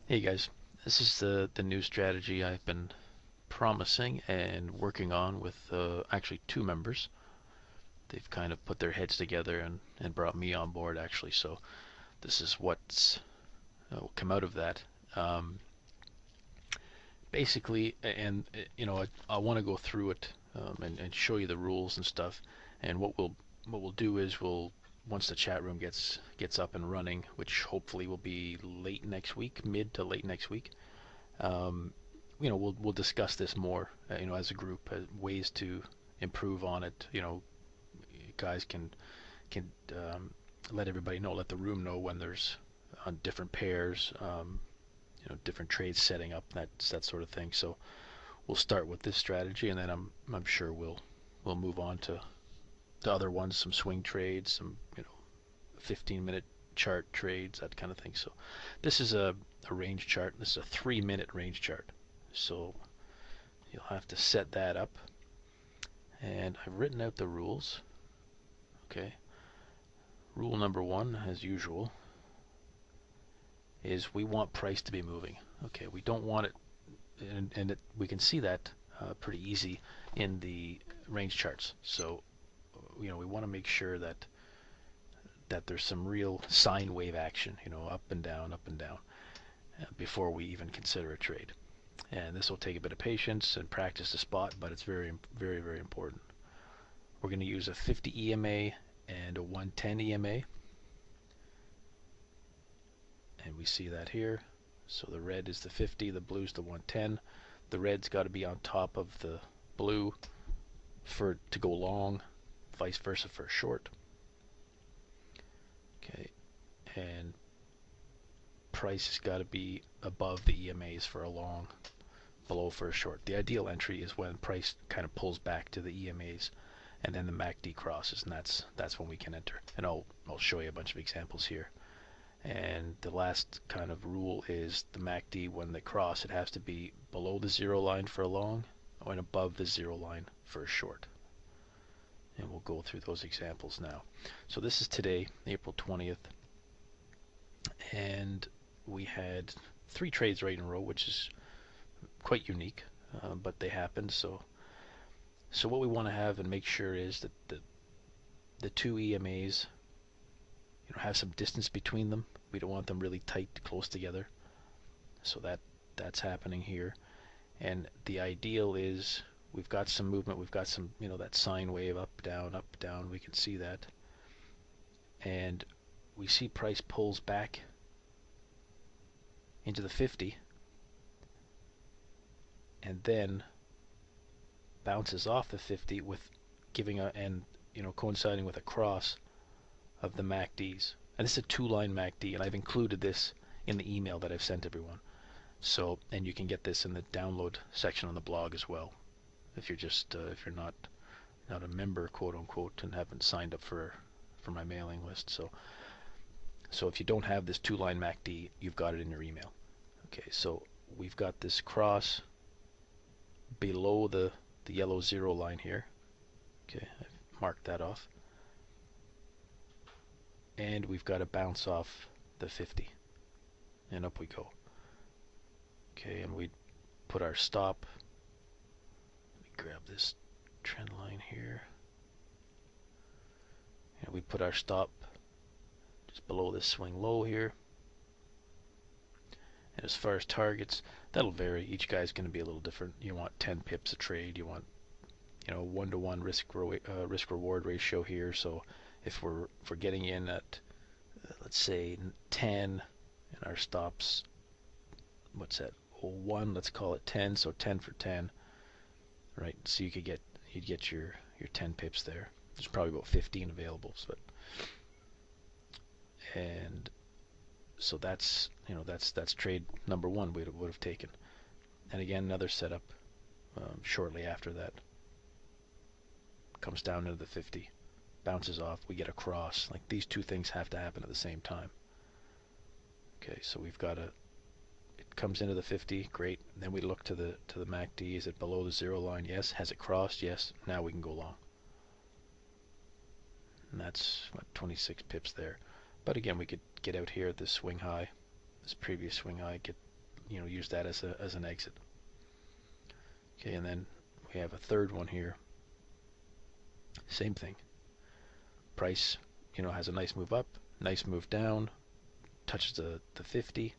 Hey guys, this is the new strategy I've been promising and working on with actually two members. They've kind of put their heads together and brought me on board actually. So this is what's will come out of that. Um, Basically, and I want to go through it and show you the rules and stuff. And what we'll do is we'll once the chat room gets up and running, which hopefully will be late next week, mid to late next week. Um, we'll discuss this more, as a group, ways to improve on it. Guys can let everybody know, let the room know when there's on different pairs, different trades setting up, that sort of thing. So we'll start with this strategy, and then I'm sure we'll move on to the other ones, some swing trades, some 15-minute chart trades, that kind of thing. So this is a range chart. This is a 3-minute range chart. So you'll have to set that up. And I've written out the rules. Okay. Rule number one, as usual, is we want price to be moving. Okay, we don't want it, and we can see that pretty easy in the range charts. So, we want to make sure that there's some real sine wave action, up and down, before we even consider a trade. And this will take a bit of patience and practice to spot, but it's very, very, very important. We're going to use a 50 EMA and a 110 EMA. And we see that here. So the red is the 50, the blue is the 110. The red's got to be on top of the blue for to go long, vice versa for a short. Okay, and price has got to be above the EMAs for a long, below for a short. The ideal entry is when price kind of pulls back to the EMAs, and then the MACD crosses, and that's when we can enter. And I'll show you a bunch of examples here. And the last kind of rule is the MACD, when they cross, it has to be below the zero line for a long and above the zero line for a short. And we'll go through those examples now. So this is today, April 20th, and we had 3 trades right in a row, which is quite unique, but they happened. So what we want to have and make sure is that the two EMAs have some distance between them. We don't want them really tight, close together. So that's happening here. And the ideal is we've got some movement. We've got some, that sine wave, up, down. We can see that. And we see price pulls back into the 50 and then bounces off the 50 with giving coinciding with a cross of the MACDs. And this is a 2-line MACD, and I've included this in the email that I've sent everyone. So, and you can get this in the download section on the blog as well, if you're just if you're not a member, quote unquote, and haven't signed up for my mailing list. So if you don't have this 2-line MACD, you've got it in your email. Okay, so we've got this cross below the yellow zero line here. Okay, I've marked that off. And we've got to bounce off the 50, and up we go. Okay, and we put our stop. Let me grab this trend line here. And we put our stop just below this swing low here. And as far as targets, that'll vary. Each guy's going to be a little different. You want 10 pips a trade. You want 1-to-1 risk reward ratio here. So if we're getting in at let's say 10, and our stops, what's that? 1. Let's call it 10. So 10 for 10, right? So you'd get your 10 pips there. There's probably about 15 available, and so that's trade number 1 we would have taken. And again, another setup shortly after that. Comes down into the 50, bounces off, we get a cross. Like, these two things have to happen at the same time. Okay, so we've got it comes into the 50, great. And then we look to the MACD. Is it below the zero line? Yes. Has it crossed? Yes. Now we can go long. And that's 26 pips there. But again, we could get out here at this swing high, this previous swing high, use that as an exit. Okay, and then we have a third one here. Same thing. Price, has a nice move up, nice move down, touches the 50.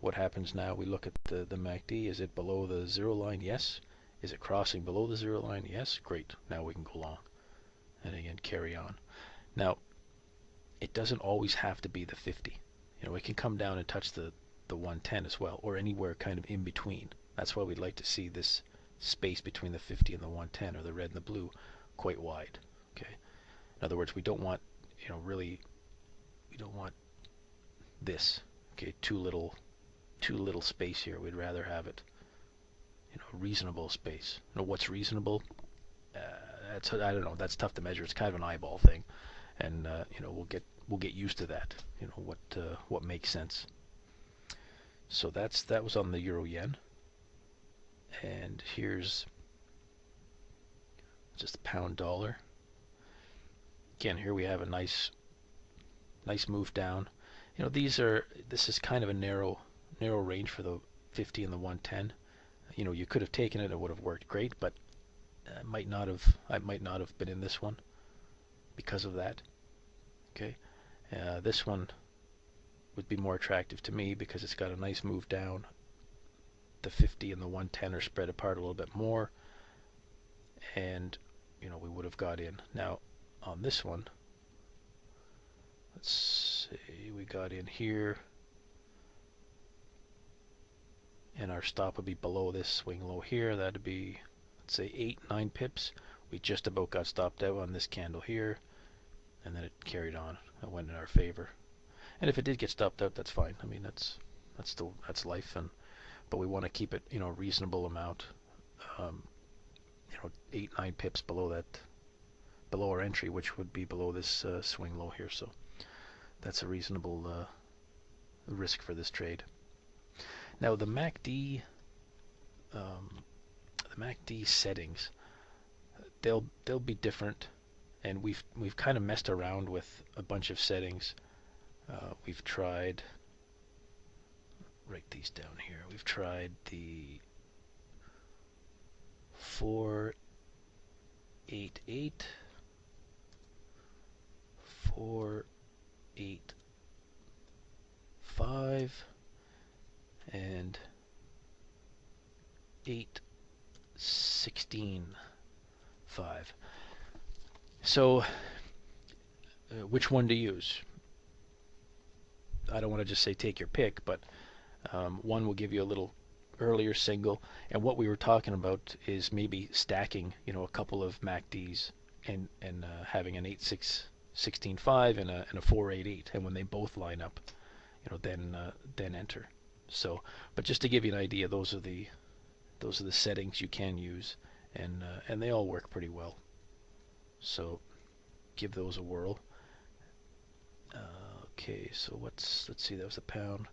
What happens now? We look at the MACD. Is it below the zero line? Yes. Is it crossing below the zero line? Yes. Great. Now we can go long. And again, carry on. Now, it doesn't always have to be the 50. It can come down and touch the 110 as well, or anywhere kind of in between. That's why we'd like to see this space between the 50 and the 110, or the red and the blue, quite wide. Okay. In other words, we don't want, we don't want this. Okay, too little space here. We'd rather have it, reasonable space. What's reasonable? I don't know. That's tough to measure. It's kind of an eyeball thing, and we'll get used to that. What makes sense. So that was on the euro yen, and here's just pound dollar. Again, here we have a nice move down. This is kind of a narrow range for the 50 and the 110. You could have taken it would have worked great, but I might not have been in this one because of that. Okay, this one would be more attractive to me because it's got a nice move down. The 50 and the 110 are spread apart a little bit more, and we would have got in. Now on this one, let's see, we got in here, and our stop would be below this swing low here. That'd be, let's say, 8-9 pips. We just about got stopped out on this candle here, and then it carried on. It went in our favor. And if it did get stopped out, that's fine. I mean, that's life, but we want to keep it, a reasonable amount. 8-9 pips below our entry, which would be below this swing low here. So that's a reasonable risk for this trade. Now the MACD settings, they'll be different, and we've kind of messed around with a bunch of settings. We've tried, write these down here. We've tried the 488, 485, and 816.5. So, which one to use? I don't want to just say take your pick, but one will give you a little earlier signal, and what we were talking about is maybe stacking, a couple of MACDs and having an 816.5 and a 488, and when they both line up, then enter. So, but just to give you an idea, those are the settings you can use, and they all work pretty well. So, give those a whirl. Okay, so let's see, that was the pound.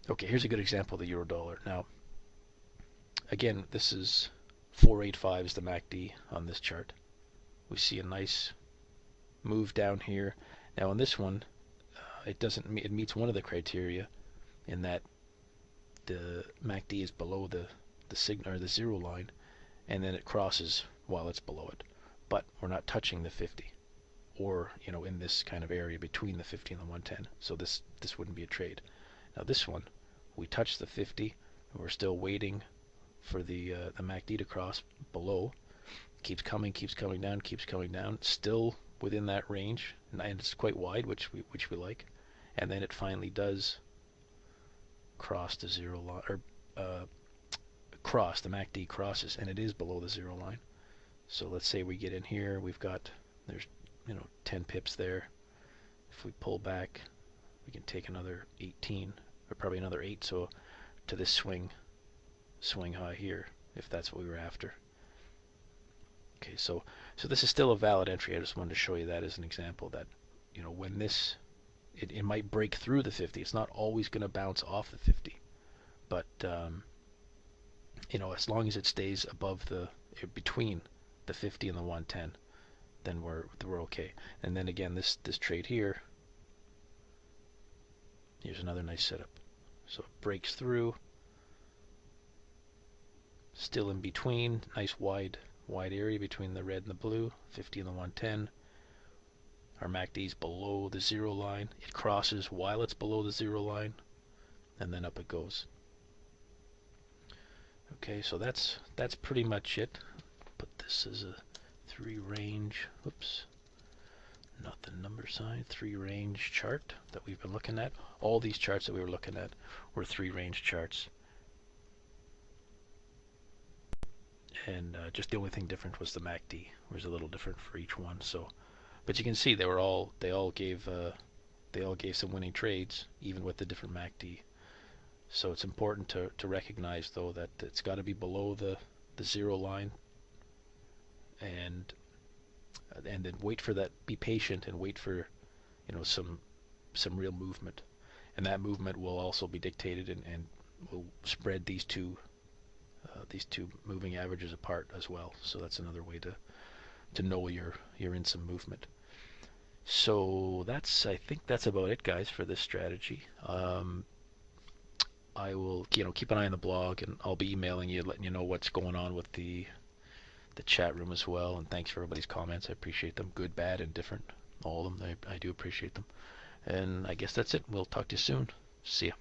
Okay, here's a good example of the euro dollar. Now, again, this is 485 is the MACD on this chart. We see a nice move down here. Now on this one, it meets one of the criteria in that the MACD is below the signal or the zero line, and then it crosses while it's below it. But we're not touching the 50, or in this kind of area between the 50 and the 110. So this wouldn't be a trade. Now this one, we touch the 50, and we're still waiting for the MACD to cross below. Keeps coming down, still within that range, and it's quite wide, which we like. And then it finally does cross the zero line, or the MACD crosses, and it is below the zero line. So let's say we get in here, there's 10 pips there. If we pull back, we can take another 18, or probably another 8, so to this swing high here, if that's what we were after. Okay, so this is still a valid entry. I just wanted to show you that as an example that, when this, it might break through the 50. It's not always going to bounce off the 50, but as long as it stays above between the 50 and the 110, then we're okay. And then again, this trade here, here's another nice setup. So it breaks through, still in between, nice wide area between the red and the blue, 50 and the 110. Our MACD is below the 0 line. It crosses while it's below the 0 line, and then up it goes. Okay, so that's pretty much it. Put this as a 3 range, whoops, not the number sign, 3 range chart that we've been looking at. All these charts that we were looking at were 3 range charts. And just the only thing different was the MACD was a little different for each one. So, but you can see they all gave some winning trades, even with the different MACD. So it's important to recognize though that it's got to be below the 0 line, and then wait for that. Be patient and wait for some real movement, and that movement will also be dictated and will spread these two moving averages apart as well. So that's another way to know you're in some movement. So I think that's about it, guys, for this strategy. I will keep an eye on the blog, and I'll be emailing you, letting you know what's going on with the chat room as well. And thanks for everybody's comments. I appreciate them, good, bad, and different. All of them. I do appreciate them. And I guess that's it. We'll talk to you soon. See ya.